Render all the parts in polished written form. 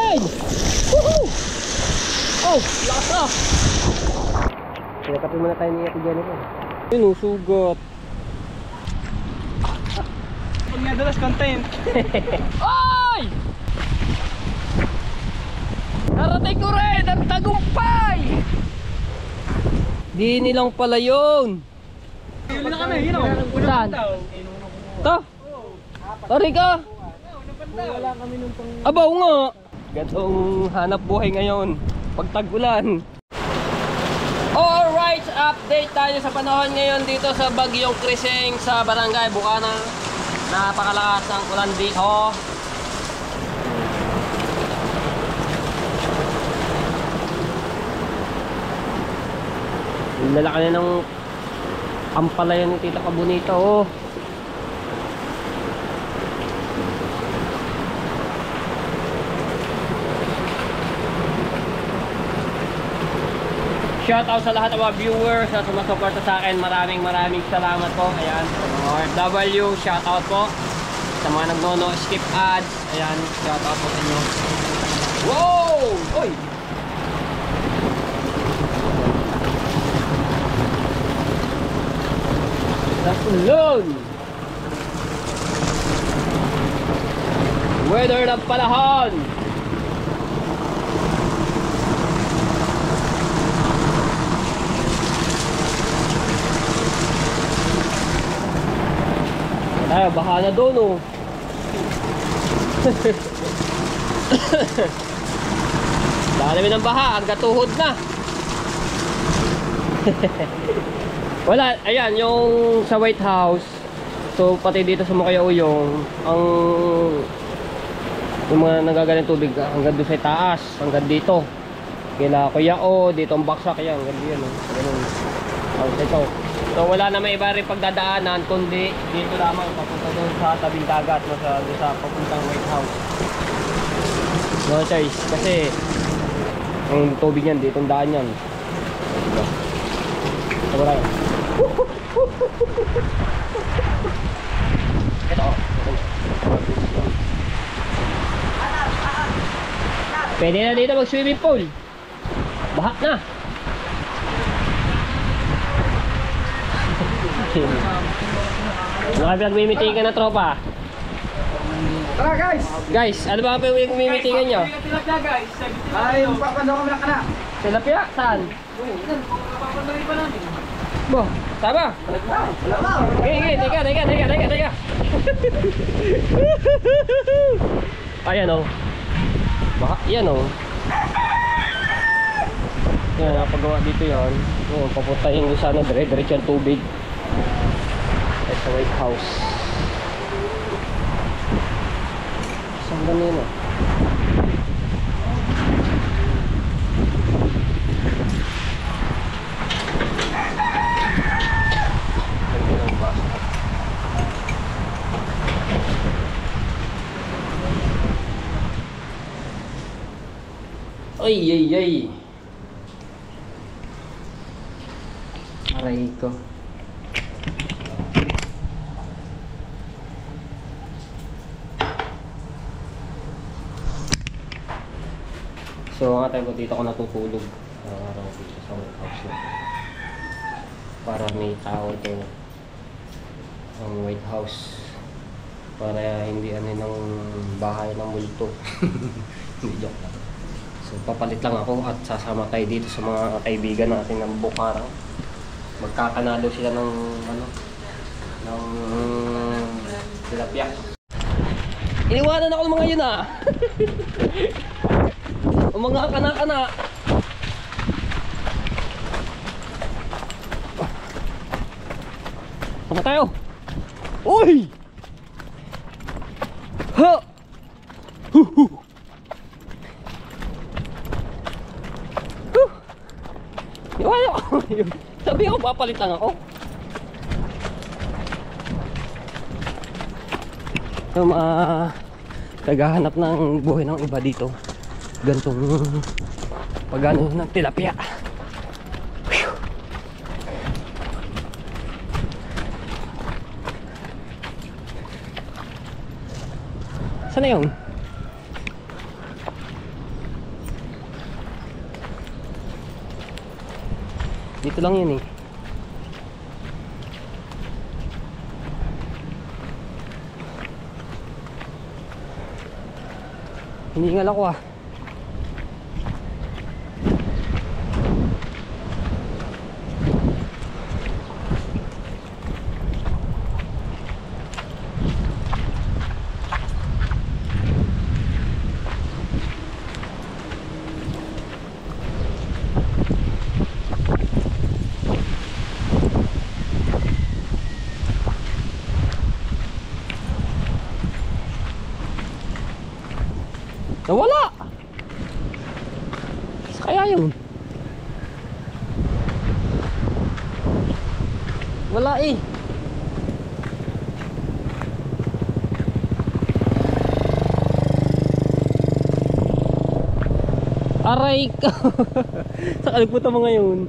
Alright! Woohoo! Oh, lakas na! Pinakapin muna tayo ni Ate Jennifer. Yun, sugot. Pag nga dalas content. Ay! Narating ko rin ang tagumpay! Di nilang pala yun. Huli na kami, yun o. Saan? Ito? Tari ka? Wala kami nung pang... Abaw nga! Gatong hanap buhay ngayon pag tag-ulan. Alright, update tayo sa panahon ngayon dito sa Bagyong Krising sa Barangay Bukana. Napakalakas ng ulan dito. Lalaki na ng ampalayan ni Tita Kabunita, oh. Shout out sa lahat ng mga viewers na sumasuporta sa akin. Maraming salamat po. Ayan, sa mga OFW, shout out po. Sa mga nagnono, skip ads. Ayan, shout out po sa inyo. Wow! Oy! Nakulon! Weather ng panahon! Ay, baka na doon, oh. Dami ng baha, hanggang tuhod na. Wala, ayan, yung sa White House. So, pati dito sa Mukaya-Uyong, yung mga nagagaling tubig hanggang doon sa taas, hanggang dito. Kila Kuya-O, dito ang baksak, yan, hanggang yan, oh. Ganun. House ito. So wala na may iba rin pagdadaanan kundi dito lamang papunta doon sa tabing dagat, doon sa papuntang White House. No choice kasi ang tubig yan dito, ang daan yan. Diba? Ito ba tayo? Ito. Pwede na dito mag swimming pool. Baha na. Mga pinag-mimitingan na tropa. Tara guys! Guys, ano ba ang pinag-mimitingan nyo? Tilapia guys! Ay, papando kami na kana. Tilapia? Saan? Papandoy pa namin. Bo, sama? Okay, teka. Ayan o. Baka, yan o. Yan, napagawa dito yan. Papuntahin ko sana dire-diretso ang tubig. Sa White House. Saan ba nila? Ay. Aray ko. So ang atay ko dito ako natutulog araw dito sa White House na. Para may tao doon ang White House para hindi ano ng bahay ng multo. Hindi, joke lang. So papalit lang ako at sasama tayo dito sa mga kaibigan natin ng Bukarang. Magkakanalo sila ng ano ng tilapia. Iniwanan ako ng mga yun ah. O mga kana-kana. Apa tayo? Uy! Ha! Hu! Iwan ako. Sabi ko papalit lang ako. So, naghahanap ng buhay ng iba dito. Gantong pagano ng tilapia. Saan na yun? Dito lang yun eh. Hiningal ako ah. Nawala! Kaya yun? Wala eh. Aray ka! Saan ka nagpunta mo ngayon?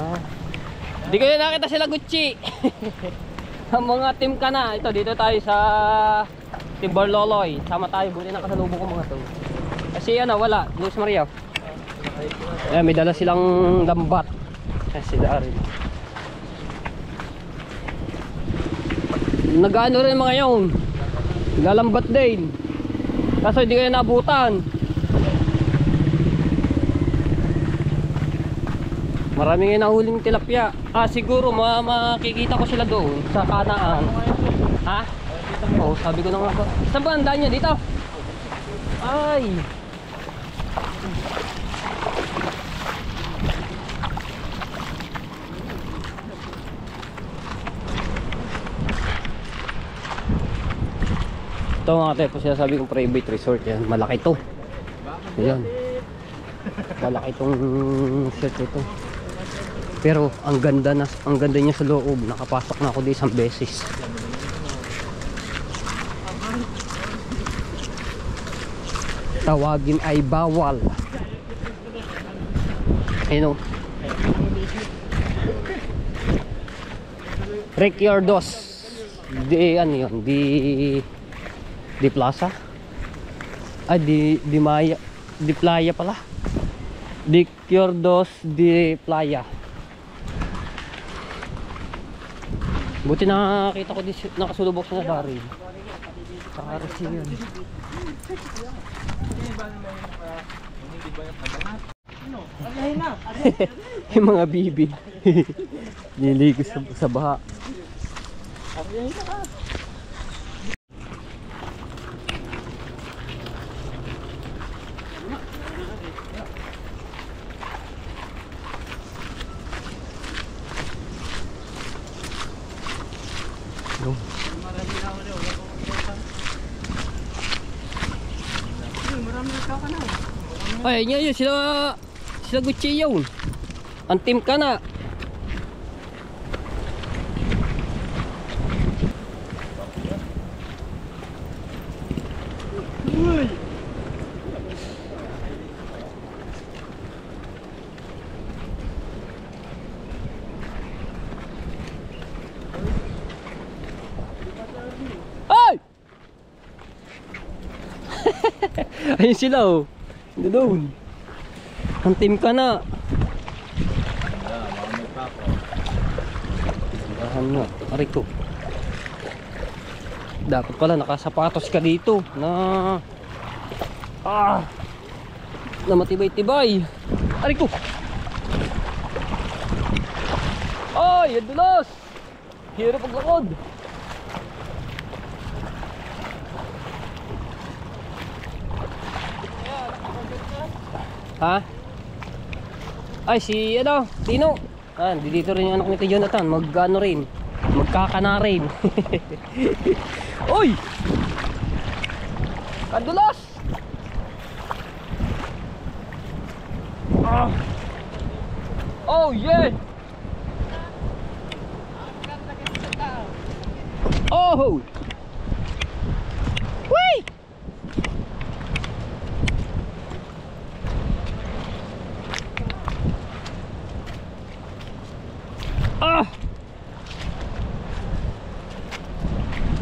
Ah. Di ko na nakita sila Gucci. Ang mga team ka na. Ito, dito tayo sa Timber Loloy. Sama tayo, buti nakasalubong ko mga to. Kasi ano, wala, Luz Maria. May dala silang lambat. Si Daryl. Nag-ano rin mga yun. Lalambat din. Kaso hindi kayo nabutan. Marami ngayon nahuling tilapia. Siguro makikita ko sila doon sa kanaan. Ha? Oo, sabi ko na nga ba. Saan ba ang daan nyo? Dito? Ay! Ito mga tepo, sinasabi kong private resort yan. Malaki to. Ayan. Malaki tong set ito. Pero ang ganda niya sa loob. Nakapasok na ako di isang beses. Tawagin ay bawal. Ayun o. Recuerdos. Di ano yun? Di Plaza? Di Maya. Di Playa pala. Di Recuerdos di Playa. Buti nakakita ko di nakasulubok sa Daryl. Pakarasi yun. Yung mga bibi. Niligo sa baha. Ay, yun sila Gucci yun. Ang team ka na. Ay! Ayun sila oh. Doon. Ang team ka na. Dahan na. Aray ko. Dapat pala nakasapatos ka dito na matibay-tibay. Aray ko. Ay, adulas. Hirap paglakad. Ha? Ay, si ano, Tino. Dito rin yung anak ni Jonathan. Mag-ano rin. Magkakana rin. Uy! Kadulas! Oh, yeah! Oh! Wait!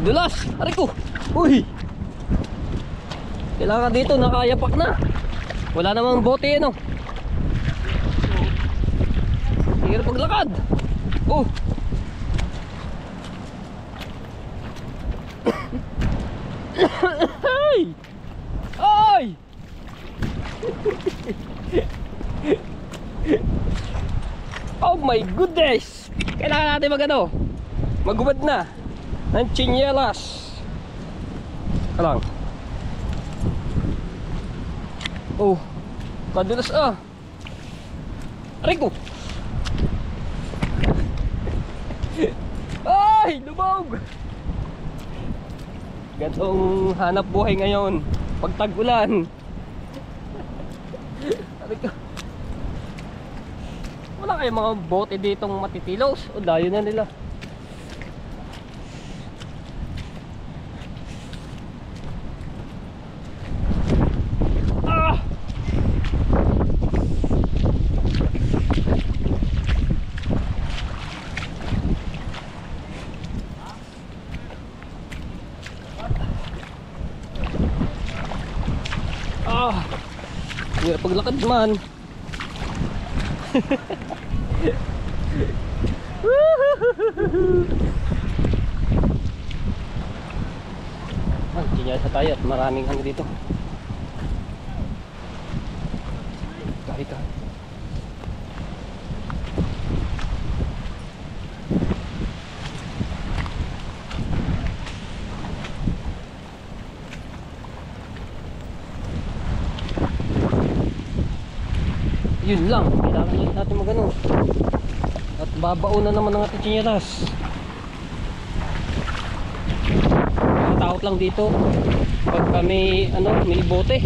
Dulas! Aray ko! Uy! Kailangan dito, nakayapak na. Wala namang bote ano. Hirap paglakad. Oh. Ay! Ay! Oh my goodness! Kailangan natin mag-ano? Magubad na ng tsinelas. Alang. Oh, kadulas ah. Aray ko. Ay, lubog. Gantong hanap buhay ngayon pag tag-ulan. Aray ko. Wala kayong mga bote ditong matitilos. O layo na nila. Hirap paglakad man. Chinyasa tayo at maraming ano dito. Kahit. Yun lang, kailangan natin magano. At babaon na naman ng ating tsinelas. Takot lang dito pag kami may bote.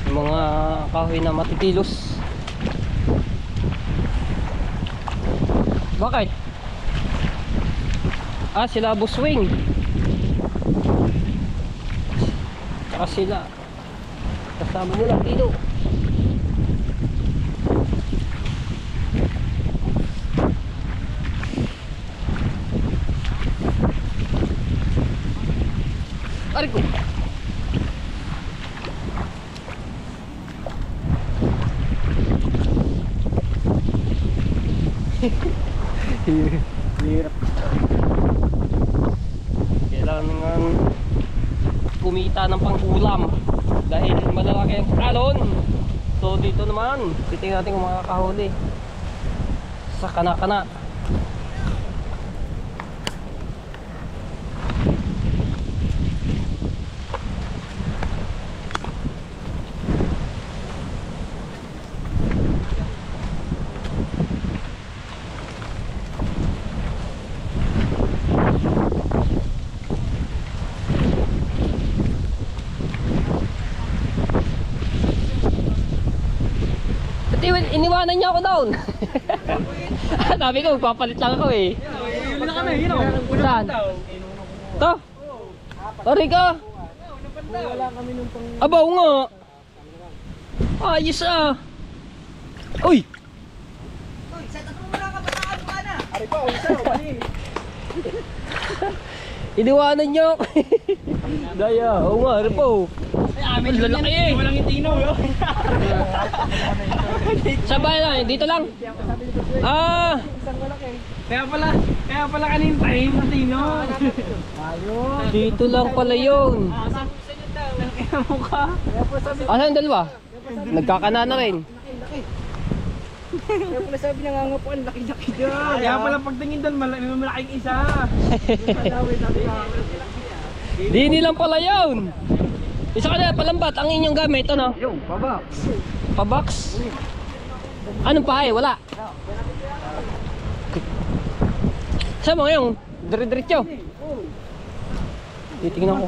Yung mga kahoy na matitilos. Bakit? Sila buswing. Saka sila kasama nila dito. Aray ko. Hirap. Kailangan kumita ng pang-ulam dahil malalaki ang alon. So dito naman titingnan natin kung makakahuli sa kana-kana. Iniwanan niya ako doon. Sabi ko, papalit lang ako eh. Yun na kami, yun o. Saan? Ito? Tari ka? Wala kami nung pang... Abaw nga. Ayos ah. Uy! Ari pa, isa, mali. Iniwanan niya ako. Daya, oo nga, ari po. Amin lalaki eh. Walang itinaw yun. Sabay lang, dito lang. Kaya pala kanina tayo matino. Dito lang pala yun. Kaya mo ka. Asan yung dalawa? Nagkakana na rin. Kaya pala sabi nangangapuan, laki-laki dyan. Kaya pala pagtingin doon, malaking isa. Di nilang pala yun. Isa ka na palambat ang inyong gamit, ano? Yung, pabox. Pabox? Anong pahay? Wala. Saan mo ngayon? Dire-diretso. Titingnan ko.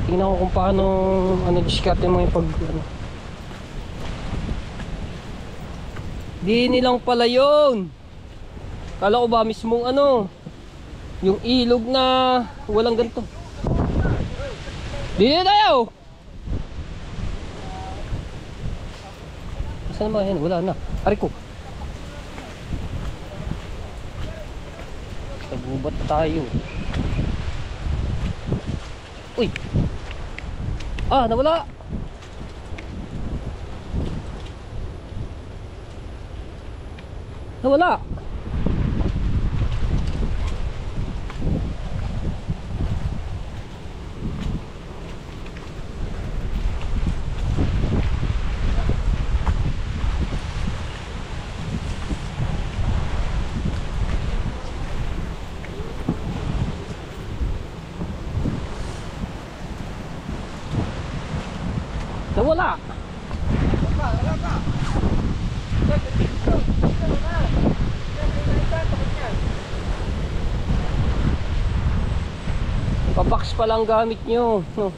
Tingnan ko kung paano diskarte mo yung pag Di nilang pala yun. Kala ko ba mismong yung ilog na walang ganito. Di tayo. Saan ba yan? Wala na. Ari ko. Lombat tayo. Uy! Ah, nawala! Nawala! Nawala! Pabox pa lang gamit nyo. No.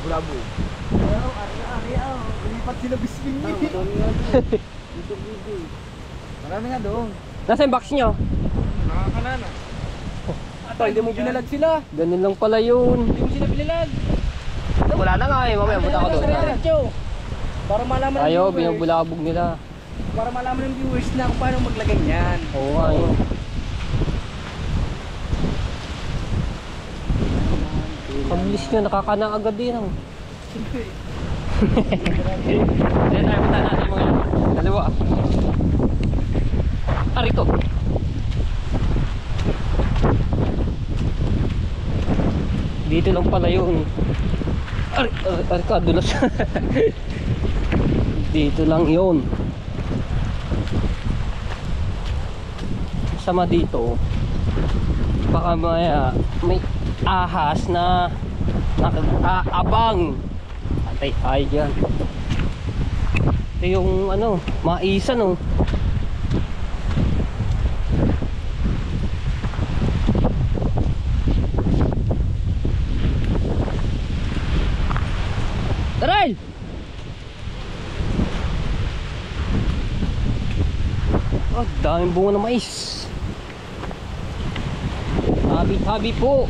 Bulabo. Lipat sila bisbing niyo. Marami nga doon. Nasa yung box nyo? Nakakanana. Ata, hindi mo binalag sila. Ganun lang pala yun. Hindi mo sila binalag. Wala na nga eh, mamaya punta ako doon. Para malaman ng Ayaw, viewers. binubulabog nila. Para malaman ng viewers na kung paano maglagay niyan. Oo nga yun. Pabilis nyo, nakakana agad din ang. Diyan tayo punta natin mga dalawa. Arito. Dito lang pala yun. Ka, dulas. Dito lang yun. Sama dito. Baka may ahas na nakakabang. Atay tayo dyan. Ito yung ano, maisan oh. Taray! Oh, daming bunga ng mais. Habi-habi po.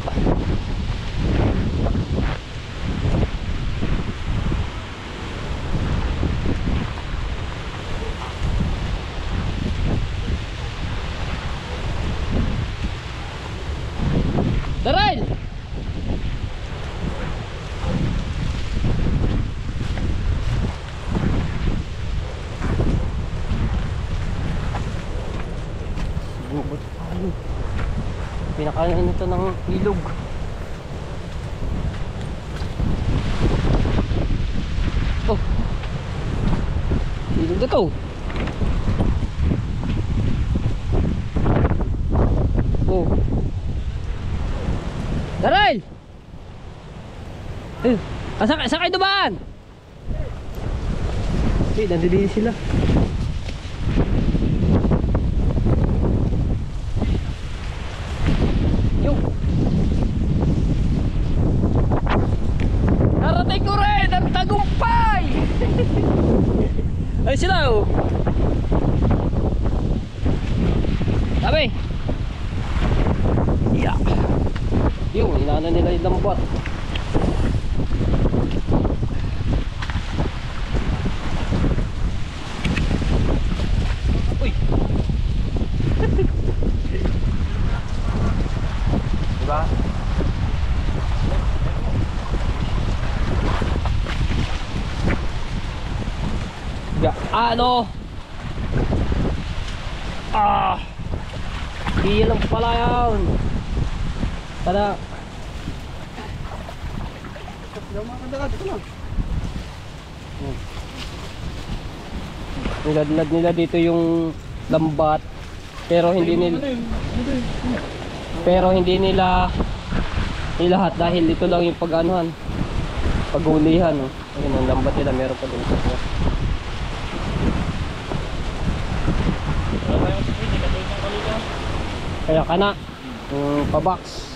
Taray! Bubot tayo. Pinakain nito ng ilog. Oh, ilog na to. Oh, Daryl! Saan kayo dumaan? Nandito sila. Narating ko rin ang tagumpay. Ay sila oh. Sabi. Yeah. Yung inana nila yung lambat. Uy. Diba? Ano? Iya lang pala yan. Tada. Niladlad nila dito yung lambat. Pero hindi nila nilahat dahil ito lang yung pag-anuhan. Paghulihan, no. Ayun ang lambat nila, meron pa dito. Kaya ka na pabox.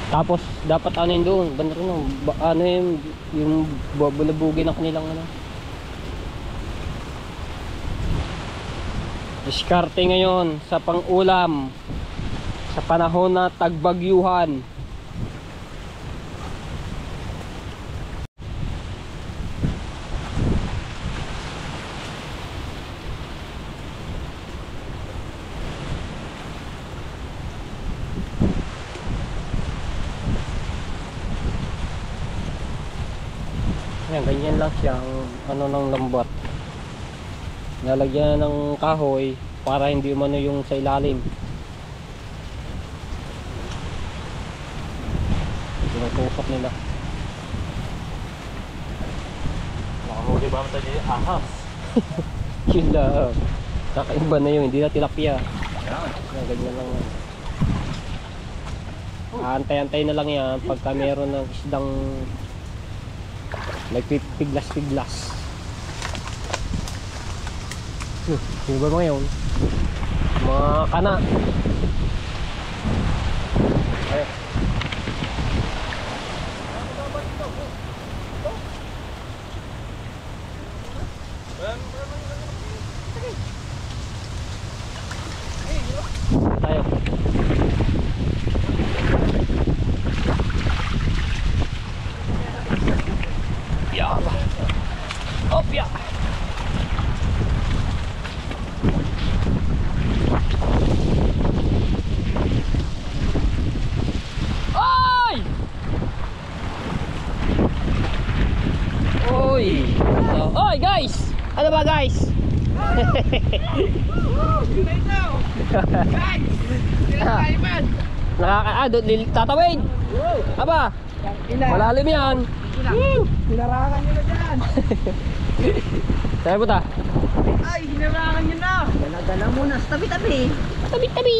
Tapos dapat ano yun doon, banda rin ano yung bulabugin ng kanilang ano. Diskarte ngayon sa pang-ulam sa panahon na tagbagyuhan. Yan, ganyan lang siya ang ano ng lambat. Nalagyan ng kahoy para hindi umano yung sa ilalim. Tinutusok nila. Makahuli ba naman tayo ahas? Yun lang. Kakaiba na yun, hindi na tilapia. Yan, ganyan lang yan. Antay-antay na lang yan pagka meron ng isdang nagpipiglas-piglas. Sino ba mga yun? Mga kana. Ay. Tayo. Ya. Op ya. Ay! Oy! Oy guys! Ano ba guys? Tatawid! Aba! Malalim yan! Hinarangan nyo na dyan! Saan po ta? Ay, hinarangan nyo na! Dala muna sa tabi-tabi! Tabi-tabi!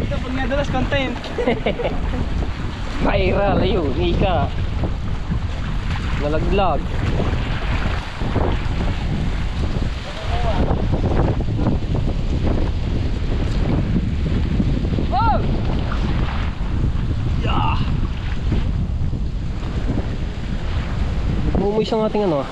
Ito pag nadalas content! Viral ayun, Ika. Nalaglag. Oh! Yeah. Bumumoy siyang ating ano ah.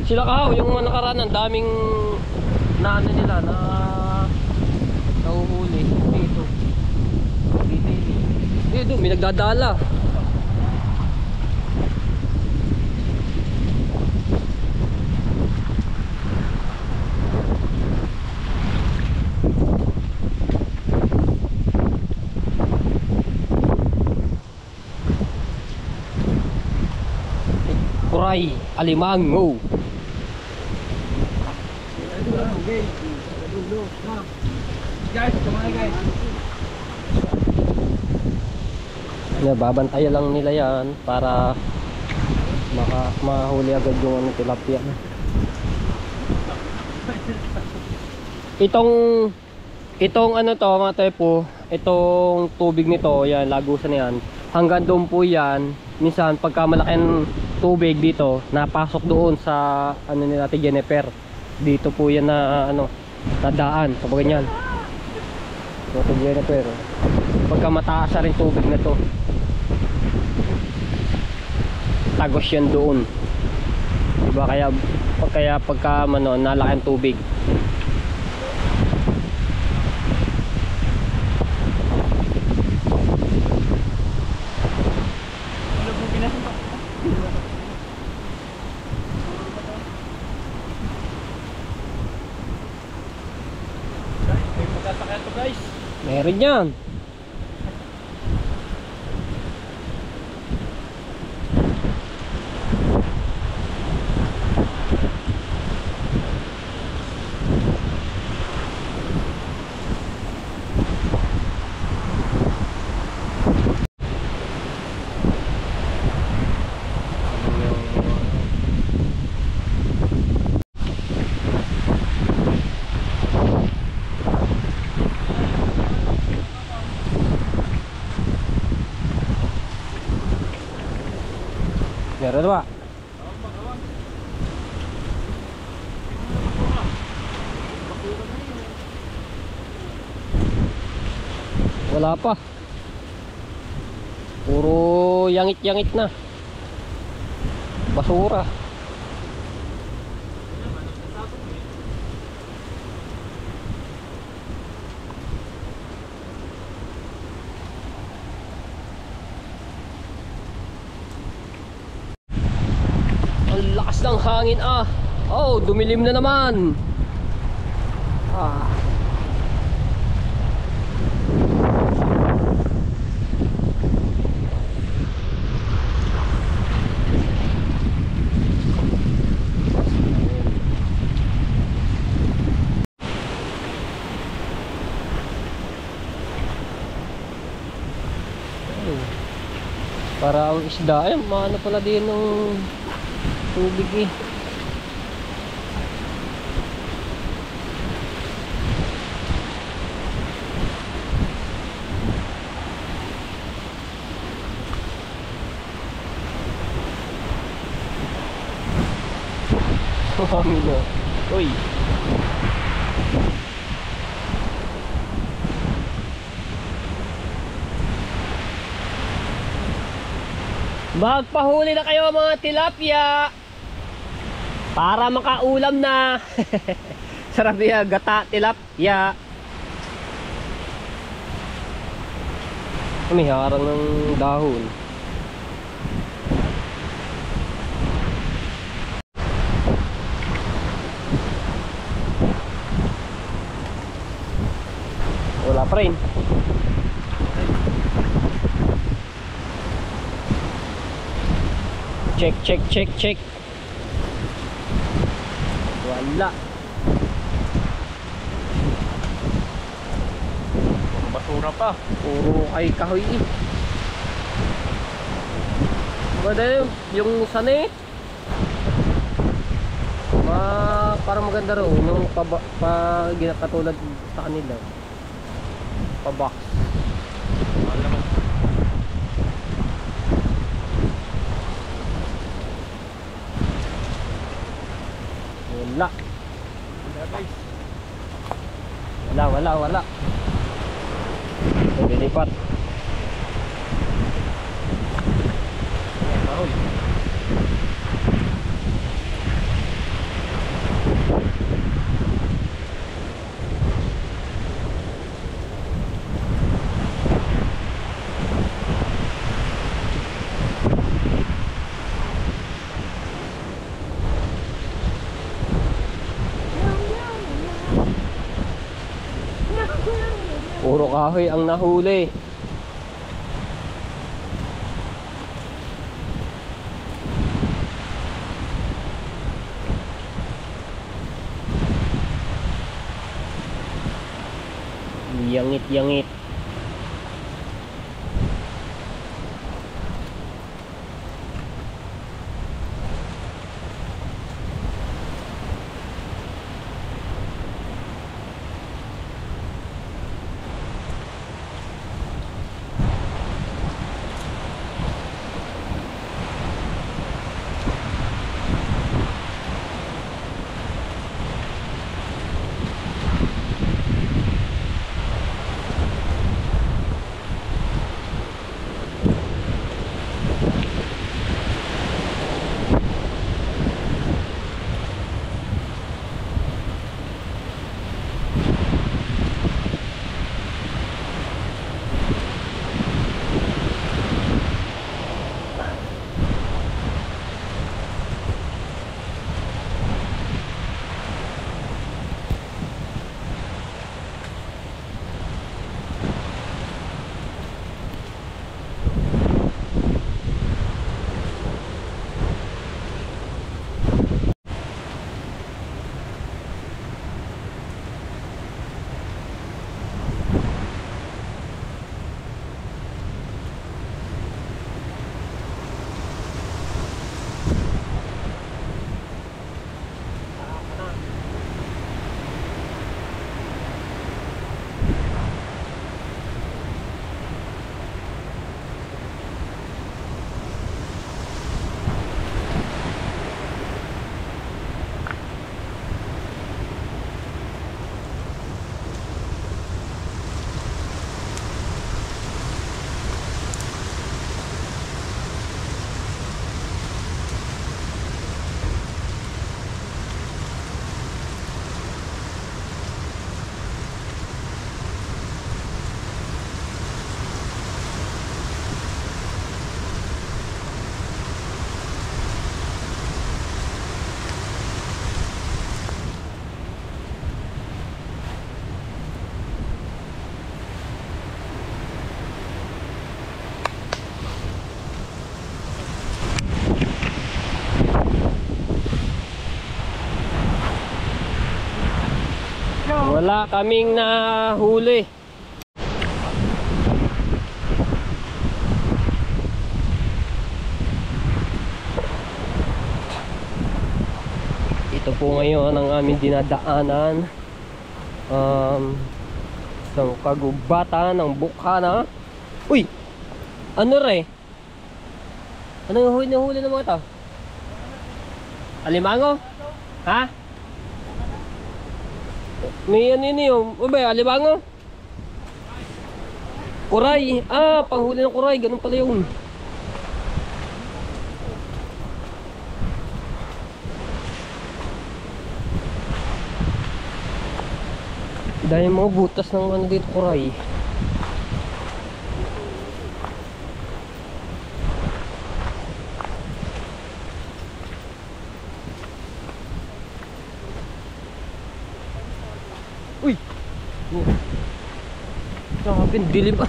Sila kahaw, yung mga nakaraan, ang daming na ano nila, na nahuhuli dito. Dito, may nagdadala. Kuray, alimango. Guys, kumana guys! Babantayan lang nila yan para mahuli agad yung ano, tilapia. Itong ano to mga tepo, itong tubig nito, yan, lagusan na yan. Hanggang doon po yan. Minsan pagka malaking tubig dito, napasok doon sa ano nila Ate Jennifer. Dito po yan na ano, nadaan sa ganyan. So, Ate Jennifer, pagka mataas na rin tubig na to, tagos yan doon, diba? Kaya pagka ano, nalaki ang tubig, meron yan. Meron ba? Wala pa. Puro yangit-yangit na. Basura. hangin ah. Oh, dumilim na naman. Ah. Para ang isda ay maano pala din ng tubig eh. Hangin na. Uy. Magpahuli na kayo mga tilapia para makaulam na. Sarap yan, gata tilapia. May harang ng dahon. Wala pa rin. Check. Wala. Basura pa. Puro ay kahoy eh. Maganda yung sane. Parang maganda rin nung katulad sa kanila. Pa-box. Wala. Naglilipat. Puro kahoy ang nahuli. Yangit. Wala kaming nahuli. Ito po ngayon ang aming dinadaanan sa kagubatan ng Bukana. Uy! Ano re? Anong huli ng mga ito? Alimango? Ha? May ano yun yun? Ube, alimango? Kuray! Ah, panghuli ng kuray. Ganun pala yun. Dahil mga butas ng ano dito, kuray. Uy! Grabe, dilim ah.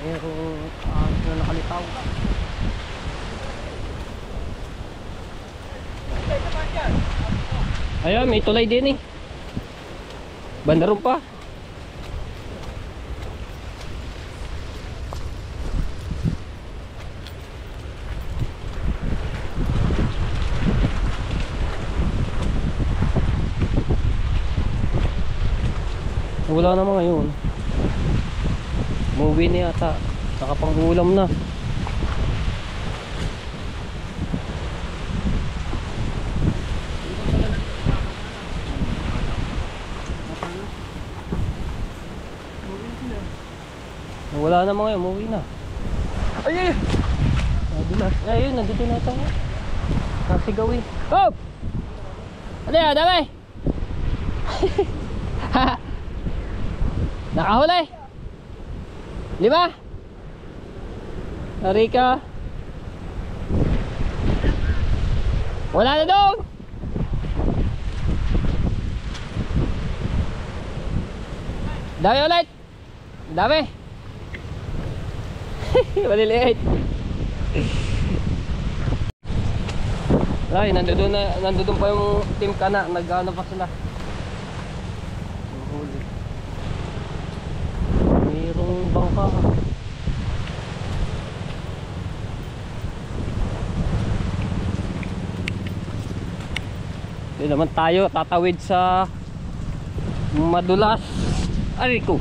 Merong na nakalitaw. Ayun, may tulay din eh. Bandaron pa. Wala naman ngayon. Movie na yata. Nakapanghulam na. Wala naman ngayon. Movie na. Ay! Ayun, nandito na ito. Nasigaw eh. Oh! Ano yan? Dami! Nakahuli! 5? Narika. Wala na doon. Dami ulit. Dami. Maliliit. Ay, nandoon pa yung team kana. Nag-ano pa sila. Mayroong bangka. Hindi naman tayo tatawid sa madulas. Ay ko.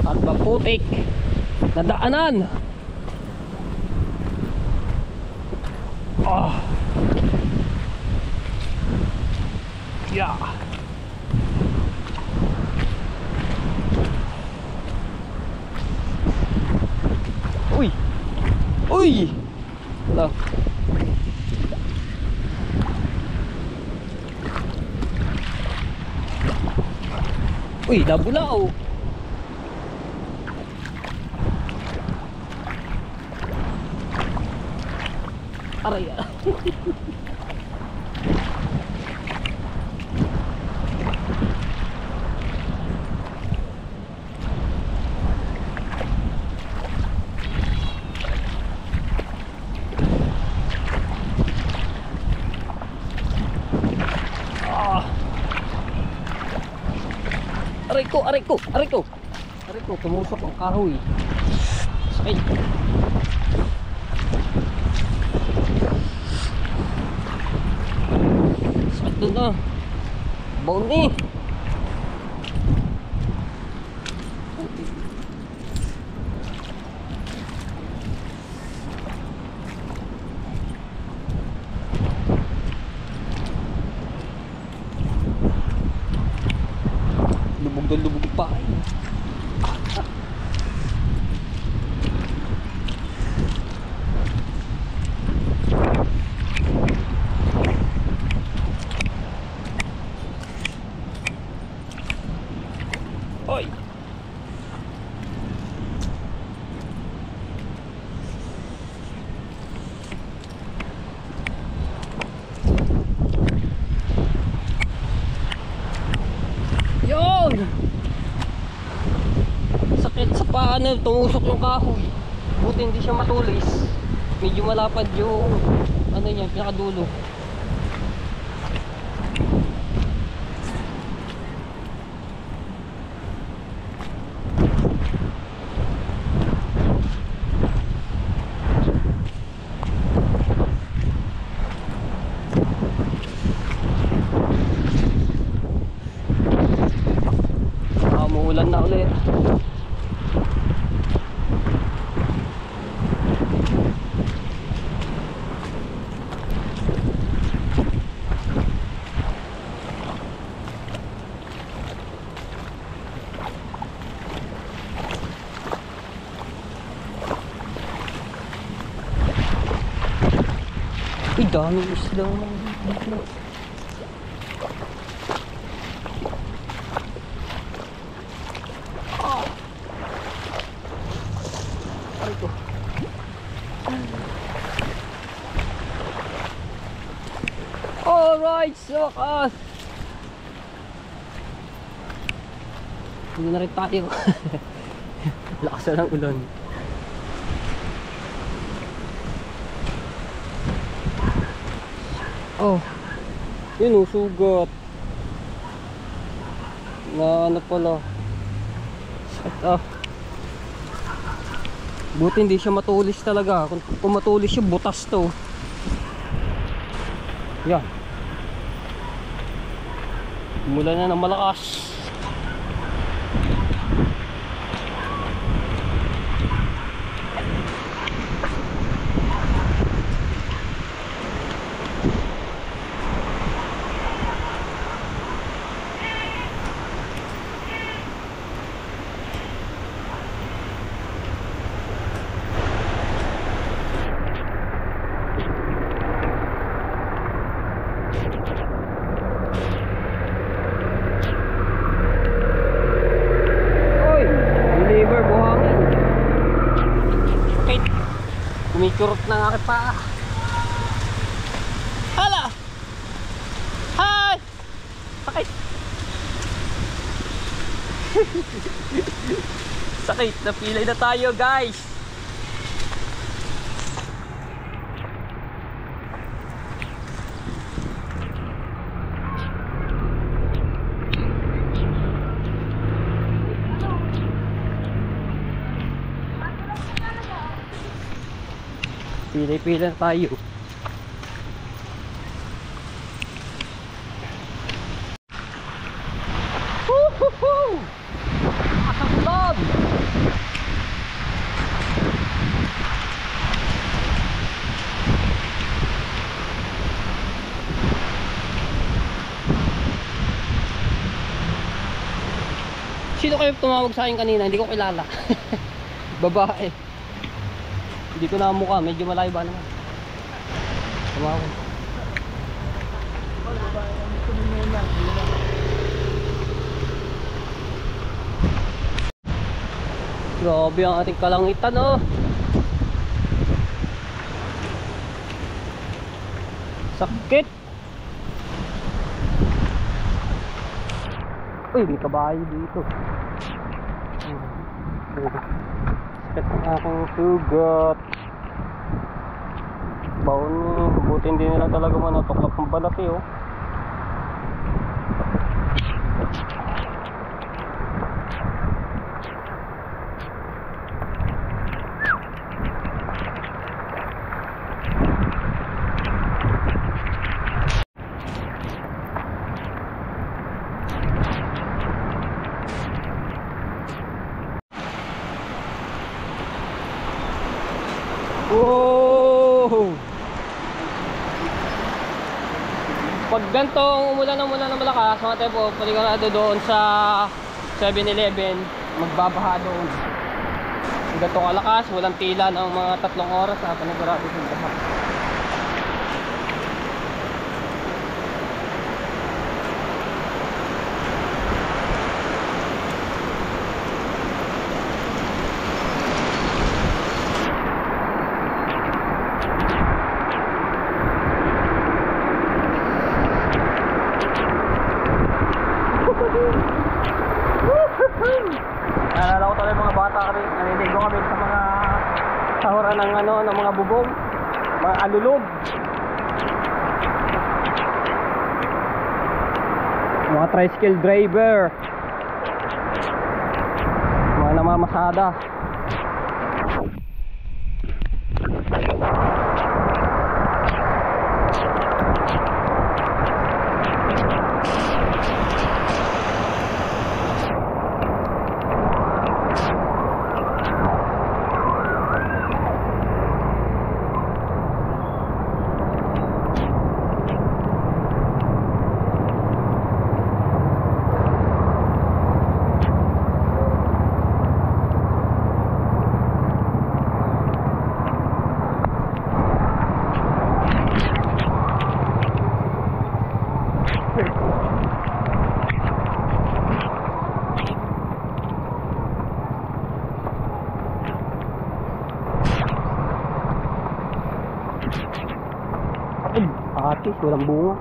At maputik na daanan. Yeah. Uy! Uy! Wala. Uy, nabulao. Aray. Aray ko, tumusok ang kahoy. Sakit. Sakit doon na. Baon eh. Lubog pa. ano, tumusok yung kahoy. Buti hindi siya matulis. Medyo malapad yung ano niya, pinakadulo. Umuulan na ulit. Uy, daming isda naman dito. Ay ko. Alright, sa wakas. Hindi na rin tayo. Lakas na ng ulan. Oh, yun o, sugat na ano pala. Sakit ah. Buti hindi siya matulis talaga. Kung matulis siya, butas to. Yan. Mula na ng malakas. Kumikurot na ang aking paa. Hala! Hi! Sakit! Sakit! Napilay na tayo, guys! Pilay-pilay tayo. Woohoo! Nakakablog! Sino kayo tumawag sa akin kanina? Hindi ko kilala. Babae. Hindi ko na mukha, medyo malayo ba naman. Tumawag. Grabe ang ating kalangitan, oh. Sakit. Uy, may kabayo dito. Sakit ang aking sugat. Baon ni, buti hindi nila talaga manotoklap ng balat eh, oh. Wow! Pag gantong umulan ng malakas, mga tepo, paligurado doon sa 7-Eleven, magbabaha doon. Ganto kalakas, walang tila ng mga 3 oras, panigurado sa baha. Naalala ko talaga mga bata kami, naliligo kami sa mga sahuran ng ano, ng mga bubong, mga alulog. Mga tricycle driver, mga namamasada. Atis, walang bunga.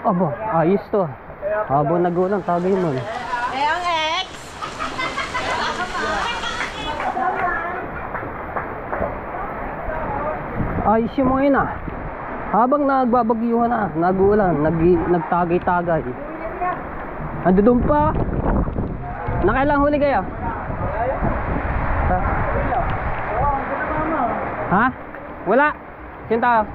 Aba, ayos to. Habang nagulang, tagay mo. Eh, ang ex. Ayos yung mga yun ah. Habang nagbabagyuhan na, nagulan, nagtagay-tagay. Ando doon pa. Nakailang huli kayo? Ha? Wala. Sino tayo?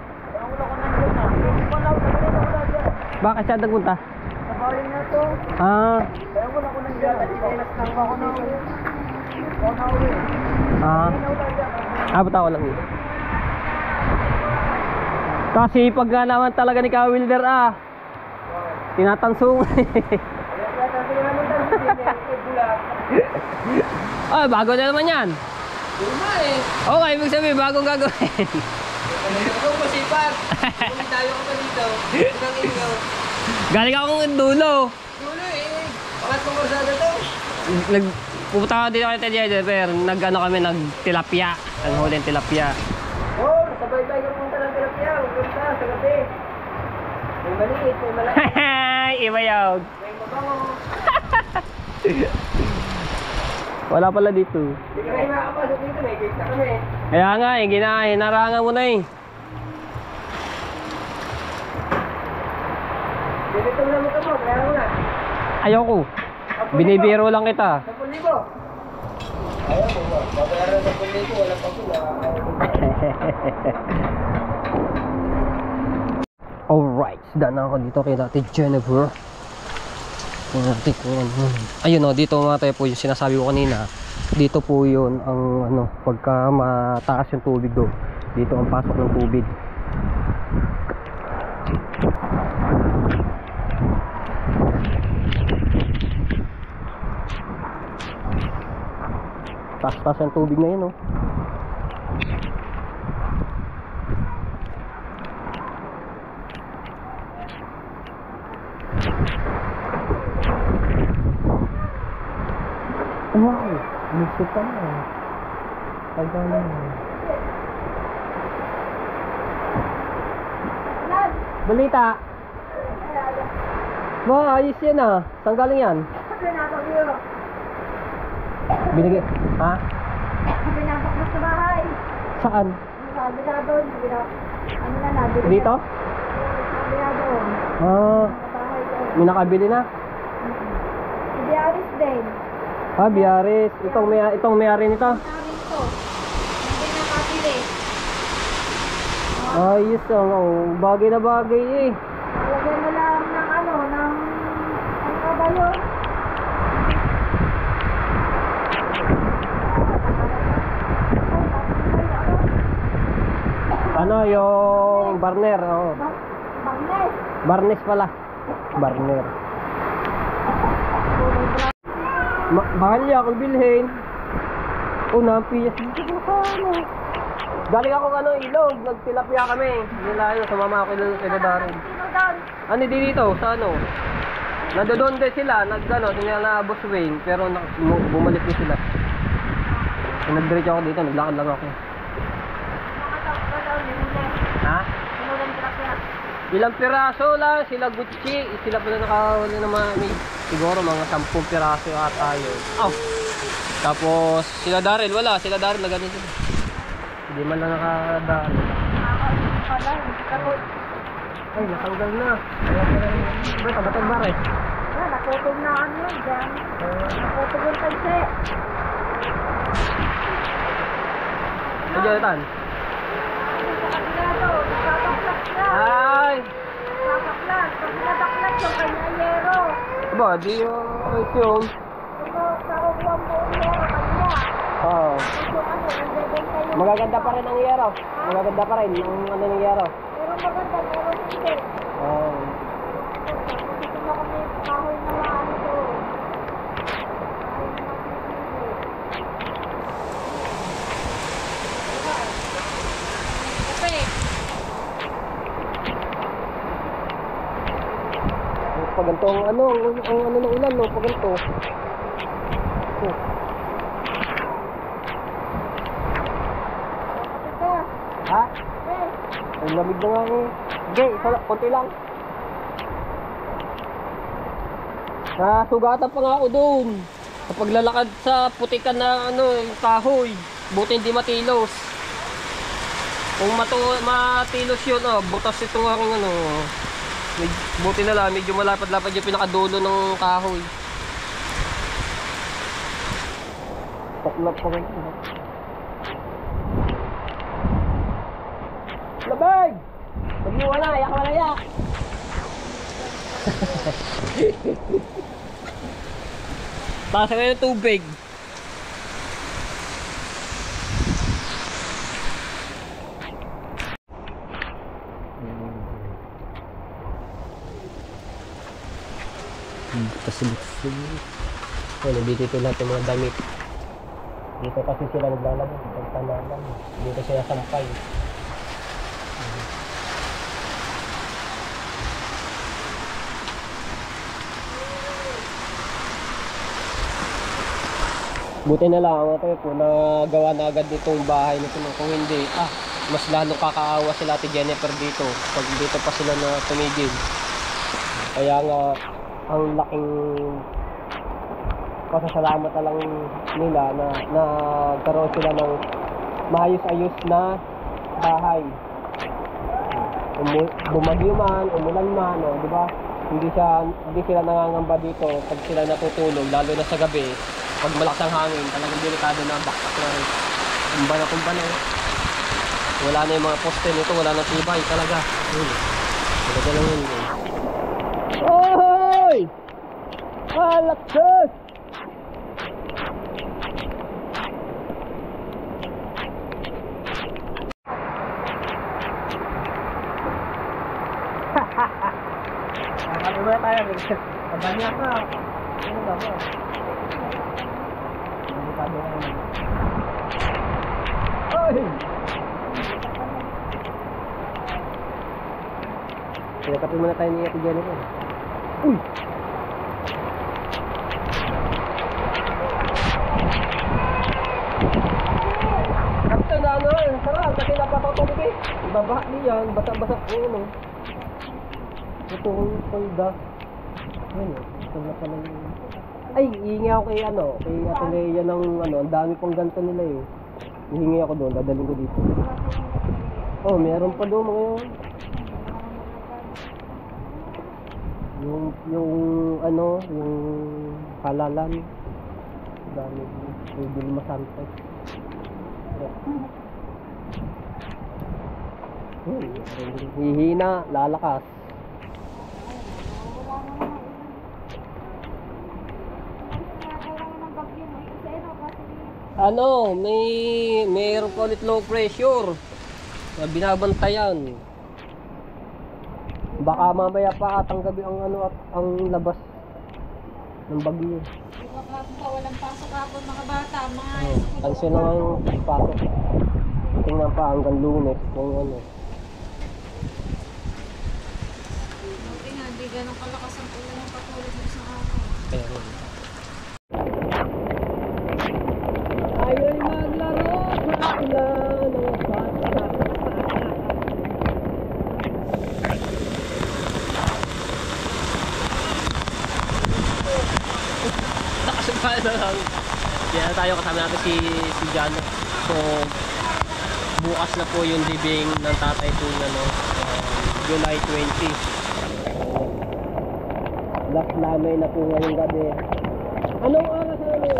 Bakit siya nagpunta? Nakain na to. Ah. Kaya wala ko nang gata. Inelas lang ako na uwi. Ako na uwi. Abot ako lang yun. Kasi pag naman talaga ni Ka Wilder ah. Tinatansong. Ah, bago na naman yan. Luma eh. Okay, ibig sabihin bagong gagawin. Ikaw masipag. Kung tayo ko pa dito. Nang ikaw. Galing akong dulo. Dulo eh. Pangatlong orsada to. Pupunta ka dito kay Ted Jennifer. Nag-ano kami, nag-tilapia. Nag-huli ng tilapia. Oh, sabay-bay ka pumunta ng tilapia. Pumunta sa gabi. May maliit, may malaki. Iba yun. May mabango. Wala pala dito. Hindi ka rin makakapasok dito. May gate na kami. Kaya nga eh, hinarangan mo na eh. Dito na mo ka mo. Kaya mo na. Ayoko. Binibiro lang kita. 10,000. Ayaw mo ba? Babayaran ng 10,000. Wala pa po. Alright, daan ako dito kay Dati Jennifer. Natin kung ano. Ayun o, dito mga tayo po yung sinasabi ko kanina. Dito po yun ang ano, pagka mataas yung tubig do. Dito ang pasok ng tubig. Taas-taas ang tubig na yun o. Wow, gusto pa na. Tagal na. Balita. Ba, ayos yan ah. Saan galing yan? Binigay. Ha? Pinapaklas sa bahay. Saan? Sabi na doon. Ano na nabili. Dito? Sabi na doon. Ah, Sa bahay doon. may nakabili na. Hindi aris din. Ah, Biaris. Itong may-ari nito. Aris to. Hindi nakabili. Ayos ah. Oh, bagay na bagay eh. Lagyan mo lang ng ano ba yun? Ano yung burner? Oh. Bagnes. Barnes pala. Burner. Mahal niya akong bilhin. Piyas dito sa ano. Galing ako ilog, nagtilapia kami. Nila yun, sumama ako kay Darin. Sino doon? Ano dito? Sa ano? Nandoon din sila, sila na Boss Wayne, pero bumalik din sila. Nag-diretso ako dito, naglakad lang ako. Ha? Ilang piraso lang, sila Gucci, sila pala nakahuli ng mga, siguro mga 10 piraso ata yun. Oh. Tapos sila Daryl, wala, sila Daryl na ganun sila. Hindi man lang nakadaan. Ay, natanggal na. Ba, tabatag ba rin? Nakutog na ano dyan. Nakutog yung tansi. Sa Jonathan? Sa kabila to, nakapaklas na. Ay! Nakapaklas. Pag pinabaklas yung kanya yero. Ba, di yun. Sa uwang buong yero kanya. Oo. Yung ano, nagbebenta yung... Magaganda pa rin ang yero. Magaganda pa rin ang ano ng yero. Pero maganda, pero hindi. Oo. Dito na kami kahoy na lang doon. Kahoy na magpipili. Pag ganito ang ano ng ulan, no? Pag ganito. Ha? Ang lamig na nga eh. Hindi, konti lang. Nasugatan pa nga ako doon. Sa paglalakad sa putikan na yung kahoy. Buti hindi matilos. Kung matilos yun, butas itong aking buti na lang, medyo malapad-lapad yung pinakadulo ng kahoy. Taklap pa rin. Labag! Mag-iwala, yak wala yak! Taas na yung tubig. Kasi dito lahat yung mga damit. Dito kasi sila naglalabas. Dito sila sampay. Buti na lang kung nagawa na agad itong bahay nito. Kung hindi, mas lalong kakaawa sila Ate Jennifer dito pag dito pa sila na tumigil. Kaya nga ang laking pasasalamat na lang nila na nagkaroon sila ng maayos-ayos na bahay. Bumagyo man, umulan man, di ba? Hindi sila nangangamba dito pag sila natutulog, lalo na sa gabi. Pag malakas ang hangin, talagang delikado na baktak na rin. Kumba na. Wala na yung mga poste nito, wala na tibay talaga. Talaga lang yun. Oy! Alaksos! Nakalimutan tayo. Pagkanya ka. Ano ba mo? Oy! Pinakapin muna tayo ni Ate Jennifer. Uy! Kapta na sarap kasi napapatulog eh. Ibaba niyan, basa-basa Ito yung Honda. Ayun o. Ito na pala yung... Ay, hihingi ako kay ano. Kay Ate Lea ng ano. Ang dami pang ganito nila eh. Hihingi ako doon. Dadalhin ko dito. Oh, meron pa doon mga yun. Yung ano. Yung halalan. Dami. Yung Vilma Santos. Hihina, lalakas. Ano, mayroon pa ulit low pressure. Binabantayan. Baka mamaya pa atang gabi ang ano at ang labas ng bagyo. Baka walang pasok ako mga bata, mga Cancel na nga yung pasok. Tingnan pa hanggang Lunes kung ano. buti nga, hindi ganun kalakas ang ulan ng patuloy ng isang araw. Kaya rin. Ayo'y maglaro sa ulan ng bata. Nakasumpa na lang. Kaya tayo kasama natin si Jano. So, bukas na po yung libing ng tatay ko ano, July 20. Last lamay na po ngayong gabi. Anong oras na ano?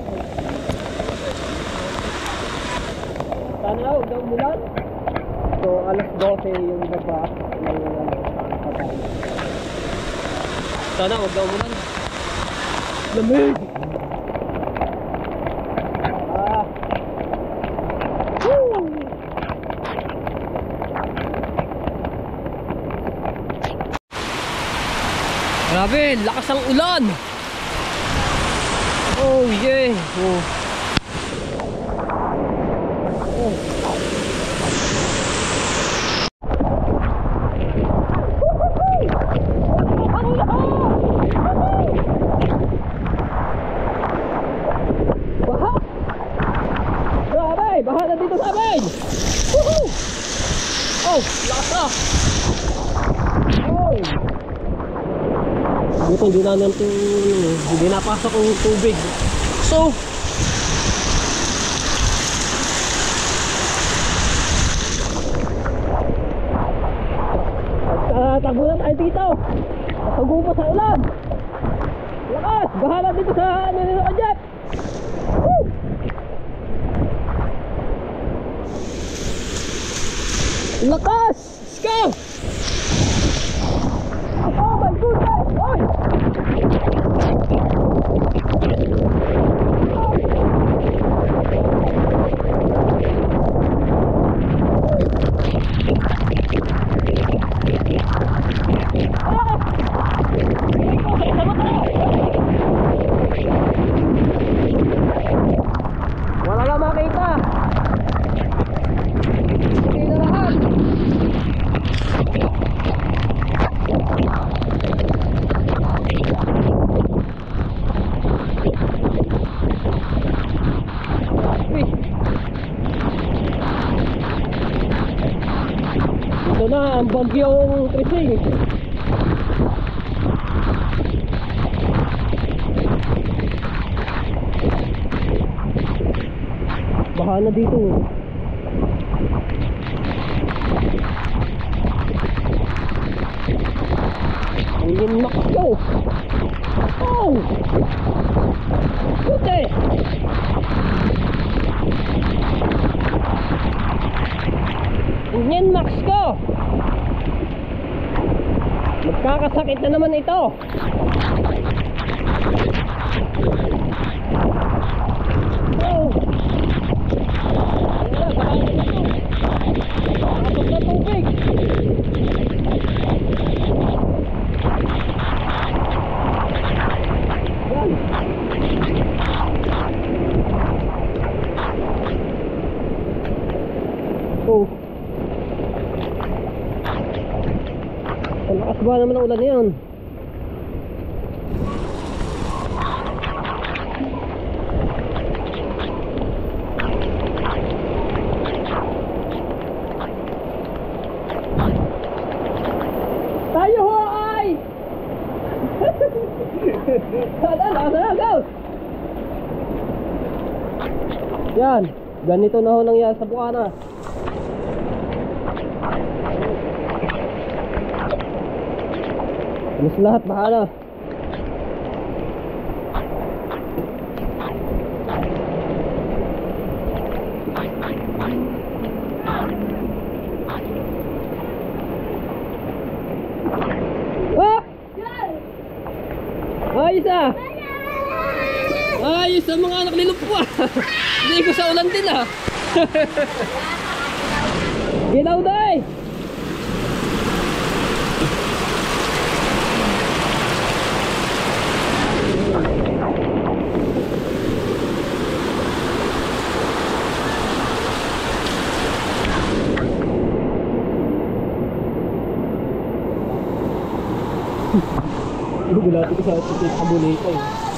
Sana huwag daw umulan. So, alas 12 yung baba ng ano, patay. Sana huwag daw umulan. Lamig! Grabe, lakas ang ulan. Oh yeah. Oh. Oh. Baha. Grabe, baha na dito sa amin. Woohoo! Oh, lakas na. Oh. Buto hindi na natin hindi napasok ang tubig. So tago na tayo dito. Tago pa sa ulan. Lakas! Bahala dito sa ano nila ka Jeff. Woo! Lakas! Let's go! Oh my goodness! Oy! Wala lang makita. Hindi na lahat. Ito na ang bagyong Trising. Baha na dito. Ang limak ko. Oh! Puti! Yan max ko. Magkakasakit na naman ito. Oh. Tapos na tubig. Yan. Oh. Ang lakas ba naman ang ulan na yan? Tayo ho ay Go! Yan, ganito na ho nangyari sa Bukana. Mas lahat bahala. Ayos ah! Ayos ang mga anak ni Lupo ah! Hindi ko sa ulan din ah! Ginaw day! Gulati ko sa titik sa bulay ko eh.